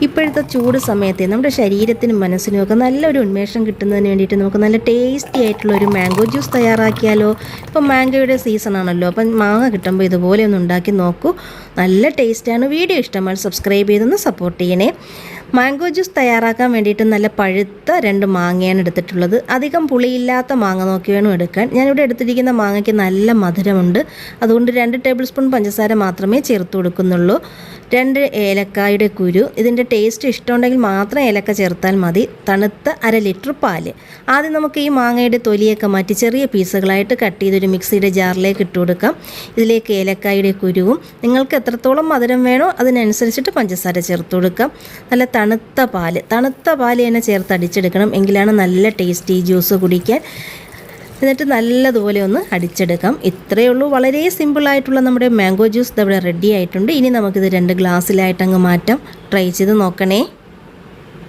ഇപ്പോഴത്തെ ചൂട് സമയത്ത് നമ്മുടെ ശരീരത്തിനും മനസ്സിനും ഒക്കെ നല്ലൊരു ഉന്മേഷം കിട്ടുന്നതിന് വേണ്ടിയിട്ട് നമുക്ക് നല്ല ടേസ്റ്റി ആയിട്ടുള്ളൊരു മാംഗോ ജ്യൂസ് തയ്യാറാക്കിയാലോ. ഇപ്പം മാംഗോയുടെ സീസൺ ആണല്ലോ, അപ്പം മാങ്ങ കിട്ടുമ്പോൾ ഇതുപോലെ ഒന്ന് ഉണ്ടാക്കി നോക്കൂ. നല്ല ടേസ്റ്റാണ്. വീഡിയോ ഇഷ്ടമായി സബ്സ്ക്രൈബ് ചെയ്തൊന്ന് സപ്പോർട്ട് ചെയ്യണേ. മാംഗോ ജ്യൂസ് തയ്യാറാക്കാൻ വേണ്ടിയിട്ട് നല്ല പഴുത്ത 2 മാങ്ങയാണ് എടുത്തിട്ടുള്ളത്. അധികം പുളിയില്ലാത്ത മാങ്ങ നോക്കി വേണം എടുക്കാൻ. ഞാനിവിടെ എടുത്തിരിക്കുന്ന മാങ്ങയ്ക്ക് നല്ല മധുരമുണ്ട്. അതുകൊണ്ട് 2 ടേബിൾ സ്പൂൺ പഞ്ചസാര മാത്രമേ ചേർത്ത് കൊടുക്കുന്നുള്ളൂ. 2 ഏലക്കായുടെ കുരു. ഇതിൻ്റെ ടേസ്റ്റ് ഇഷ്ടമുണ്ടെങ്കിൽ മാത്രം ഏലക്ക ചേർത്താൽ മതി. തണുത്ത 1/2 ലിറ്റർ പാല്. ആദ്യം നമുക്ക് ഈ മാങ്ങയുടെ തൊലിയൊക്കെ മാറ്റി ചെറിയ പീസുകളായിട്ട് കട്ട് ചെയ്തൊരു മിക്സിയുടെ ജാറിലേക്ക് ഇട്ട് കൊടുക്കാം. ഇതിലേക്ക് ഏലക്കായുടെ കുരുവും നിങ്ങൾക്ക് എത്രത്തോളം മധുരം വേണോ അതിനനുസരിച്ചിട്ട് പഞ്ചസാര ചേർത്ത് കൊടുക്കാം. നല്ല തണുത്ത പാല് തന്നെ ചേർത്ത് അടിച്ചെടുക്കണം. എങ്കിലാണ് നല്ല ടേസ്റ്റി ജ്യൂസ് കുടിക്കാൻ. എന്നിട്ട് നല്ലതുപോലെ ഒന്ന് അടിച്ചെടുക്കാം. ഇത്രയേ ഉള്ളൂ. വളരെ സിമ്പിളായിട്ടുള്ള നമ്മുടെ മാംഗോ ജ്യൂസ് ഇവിടെ റെഡി ആയിട്ടുണ്ട്. ഇനി നമുക്കിത് 2 ഗ്ലാസ്സിലായിട്ട് അങ്ങ് മാറ്റാം. ട്രൈ ചെയ്ത് നോക്കണേ.